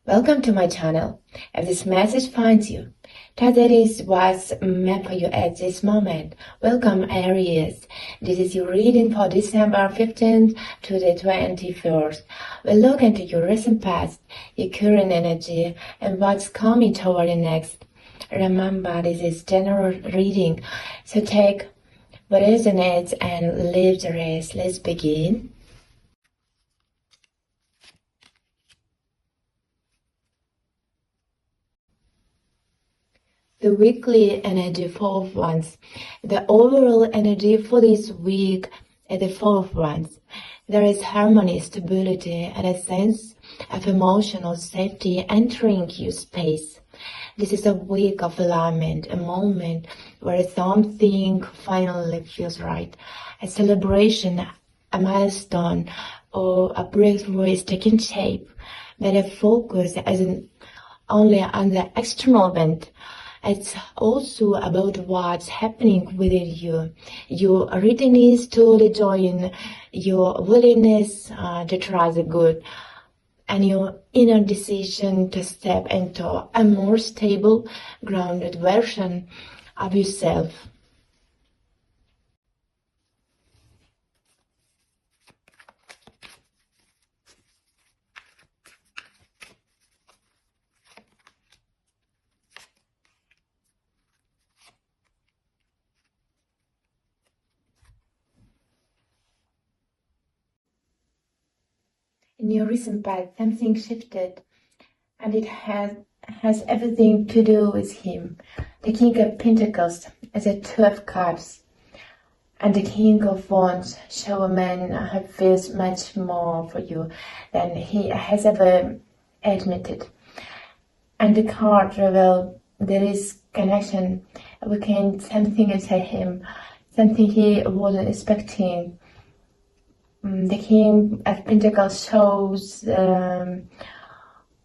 Welcome to my channel. If this message finds you, that is what's meant for you at this moment. Welcome, Aries. This is your reading for December 15th to the 21st. We'll look into your recent past, your current energy, and what's coming toward you next. Remember, this is general reading, so take what resonates and leave the rest. Let's begin. The weekly energy for Wands. The overall energy for this week is the Four of Wands. There is harmony, stability, and a sense of emotional safety entering your space. This is a week of alignment, a moment where something finally feels right. A celebration, a milestone, or a breakthrough is taking shape, but the focus isn't only on the external event. It's also about what's happening within you, your readiness to join, your willingness to try the good, and your inner decision to step into a more stable, grounded version of yourself. In your recent past, something shifted, and it has everything to do with him. The King of Pentacles is the Two of Cups, and the King of Wands show a man who feels much more for you than he has ever admitted. And the card reveals there is connection, awakened something inside him, something he wasn't expecting. The King of Pentacles shows a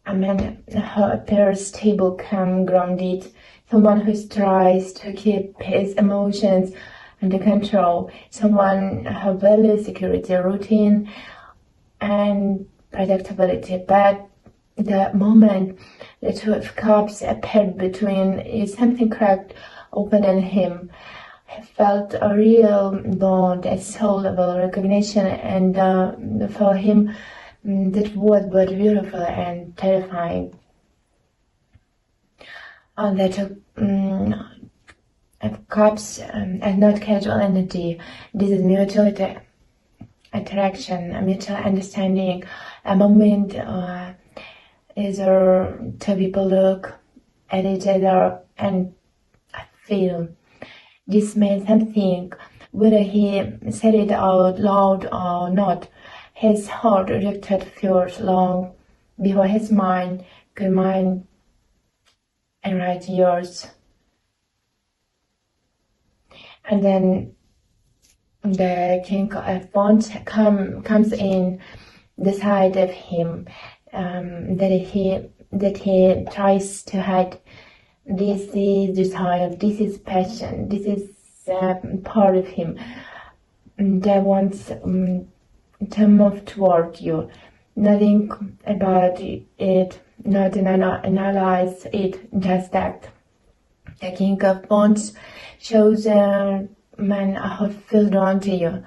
man who appears stable, calm, grounded, someone who tries to keep his emotions under control, someone who values security, routine, and predictability. But the moment the Two of Cups appeared between is something cracked open in him. He felt a real bond, a soul level recognition, and for him that was both beautiful and terrifying. That of cups and not casual energy. This is mutual attraction, a mutual understanding, a moment is two people look at each other and feel. This meant something, whether he said it out loud or not. His heart rejected fears long before his mind could mind and write yours. And then the King of Wands comes in the side of him, that he tries to hide. This is desire, this is passion, this is part of him that wants to move toward you. Nothing about it, not analyze it, just that. The King of Wands shows a man who feels drawn to you,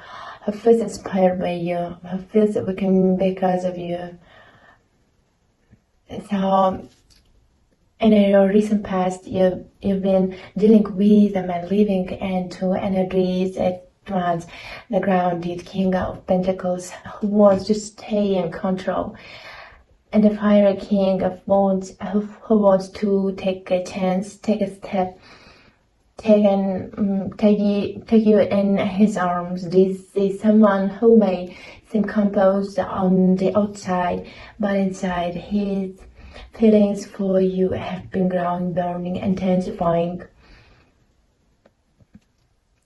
who feels inspired by you, who feels awakened because of you. So, in your recent past, you've been dealing with a man living into energies at once. The grounded King of Pentacles who wants to stay in control, and the fiery King of Wands who wants to take a chance, take a step, take you in his arms. This is someone who may seem composed on the outside, but inside his feelings for you have been ground burning, intensifying.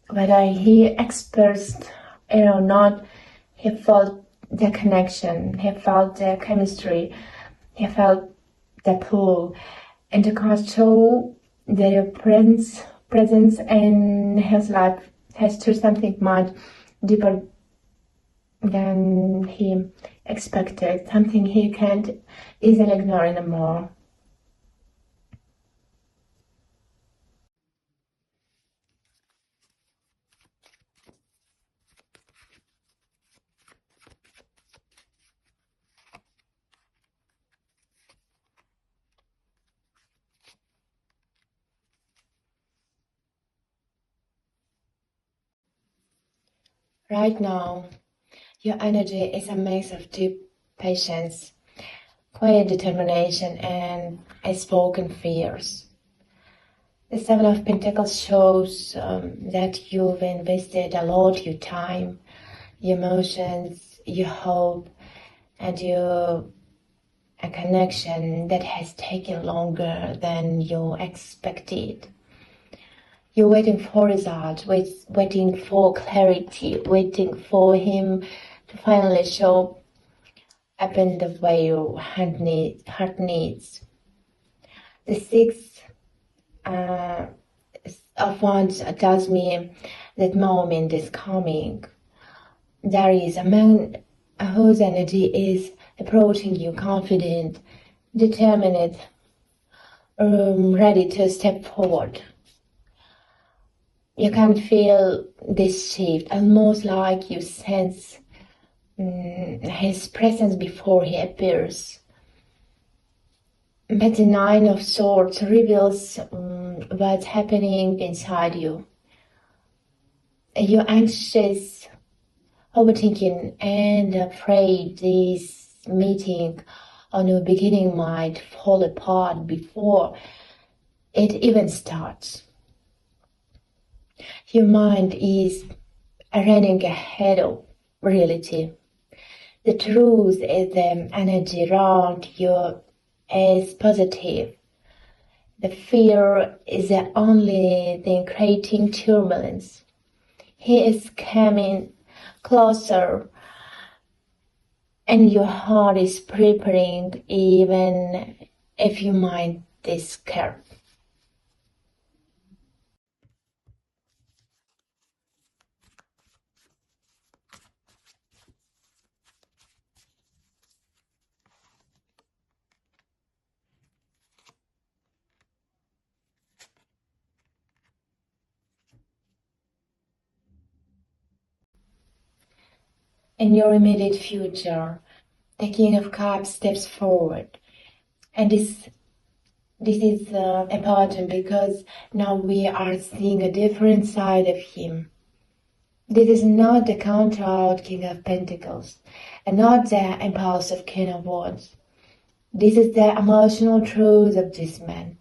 Whether he expressed it or not, he felt the connection, he felt the chemistry, he felt the pull. And the cards show that your presence in his life has to something much deeper than he expected, something he can't easily ignore anymore. Right now, your energy is a mix of deep patience, quiet determination, and unspoken fears. The Seven of Pentacles shows that you've invested a lot of your time, your emotions, your hope, and a connection that has taken longer than you expected. You're waiting for results, waiting for clarity, waiting for him to finally show up in the way your heart needs. The Six of Wands tells me that moment is coming. There is a man whose energy is approaching you confident, determined, ready to step forward. You can feel this shift, almost like you sense his presence before he appears. But the Nine of Swords reveals what's happening inside you. You're anxious, overthinking, and afraid this meeting on your beginning might fall apart before it even starts. Your mind is running ahead of reality. The truth is the energy around you is positive. The fear is the only thing creating turbulence. He is coming closer, and your heart is preparing, even if your mind is scared. In your immediate future, the King of Cups steps forward, and this is important because now we are seeing a different side of him. This is not the controlled King of Pentacles, and not the impulsive King of Wands. This is the emotional truth of this man,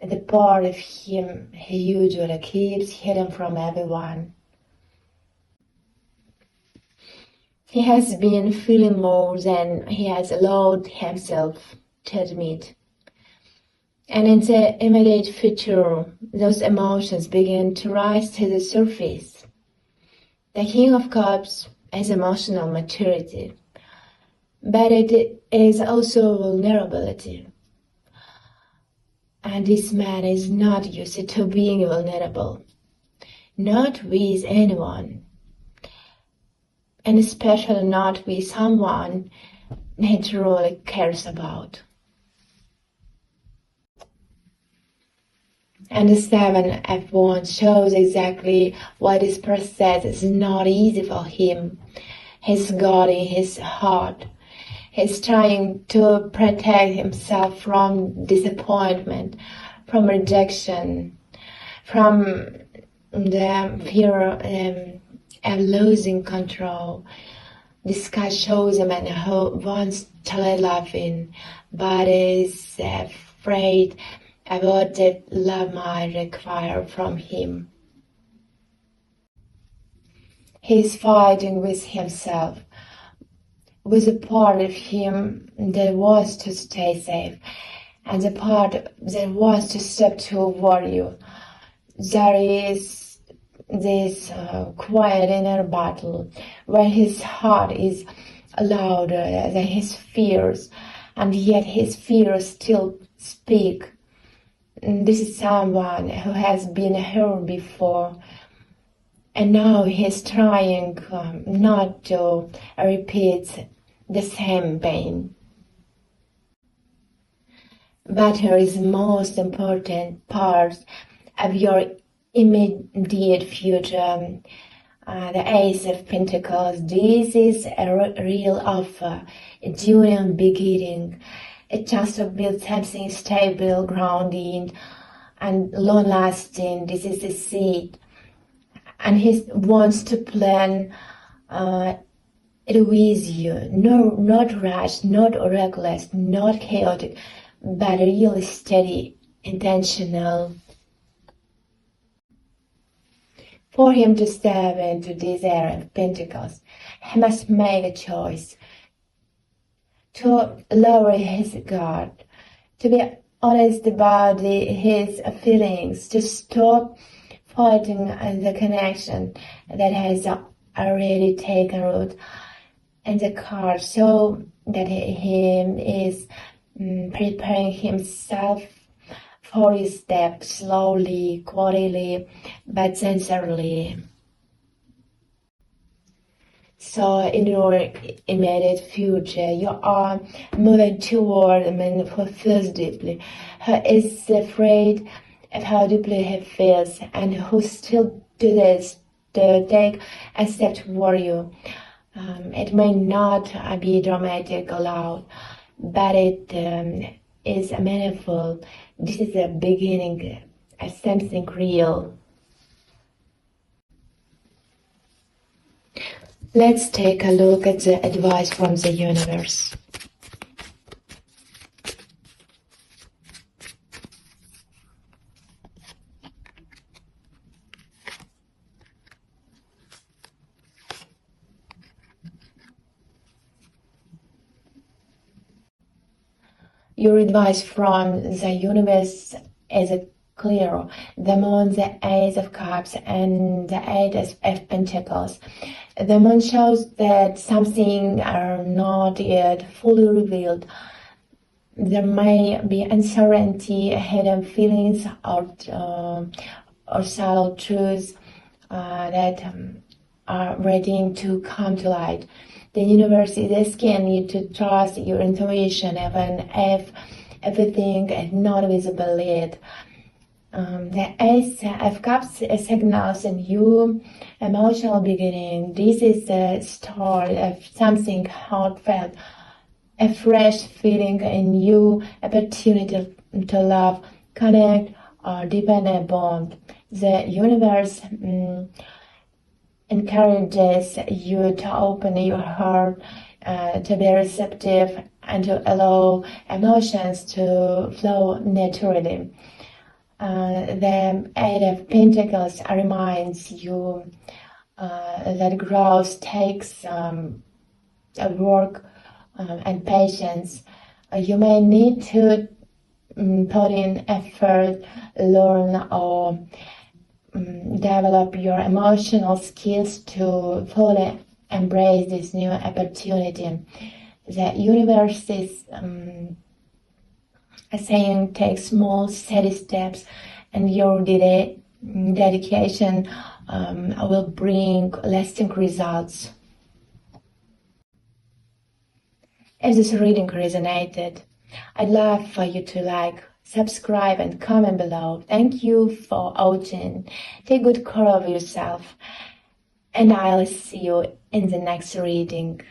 the part of him he usually keeps hidden from everyone. He has been feeling more than he has allowed himself to admit. And in the immediate future, those emotions begin to rise to the surface. The King of Cups is emotional maturity, but it is also vulnerability. And this man is not used to being vulnerable, not with anyone, and especially not with someone he truly cares about. And the Seven of Wands shows exactly why this process is not easy for him. He's guarding his heart. He's trying to protect himself from disappointment, from rejection, from the fear of losing control. This card shows a man who wants to let love in, but is afraid about what love might require from him. He's fighting with himself, with a part of him that wants to stay safe, and the part that wants to step toward you. There is this quiet inner battle where his heart is louder than his fears, and yet his fears still speak. This is someone who has been hurt before, And now he's trying not to repeat the same pain. But here is the most important part of your immediate future. The Ace of Pentacles. This is a real offer, a genuine beginning, a chance to build something stable, grounding, and long-lasting. This is the seed. And he wants to plan it with you. No, not rushed, not reckless, not chaotic, but really steady, intentional. For him to step into this era of Pentacles, he must make a choice to lower his guard, to be honest about his feelings, to stop fighting the connection that has already taken root in the card, so that he is preparing himself for his step slowly, quietly, but sincerely. So in your immediate future, you are moving toward a man who feels deeply, who is afraid of how deeply he feels, and who still does to take a step toward you. It may not be dramatic or loud, but it is meaningful. This is the beginning of something real. Let's take a look at the advice from the universe. Your advice from the universe is clear. The moon, the Ace of Cups, and the Eight of Pentacles. The moon shows that something are not yet fully revealed. There may be uncertainty, hidden feelings, or subtle truths that are waiting to come to light. The universe is asking you to trust your intuition, even if everything is not visible yet. The Ace of Cups signals a new emotional beginning. This is the start of something heartfelt, a fresh feeling, a new opportunity to love, connect, or deepen a bond. The universe encourages you to open your heart, to be receptive, and to allow emotions to flow naturally. The Eight of Pentacles reminds you that growth takes work and patience. You may need to put in effort, learn, or develop your emotional skills to fully embrace this new opportunity. The universe is saying take small, steady steps, and your dedication will bring lasting results. If this reading resonated, I'd love for you to like, subscribe, and comment below. Thank you for watching. Take good care of yourself, and I'll see you in the next reading.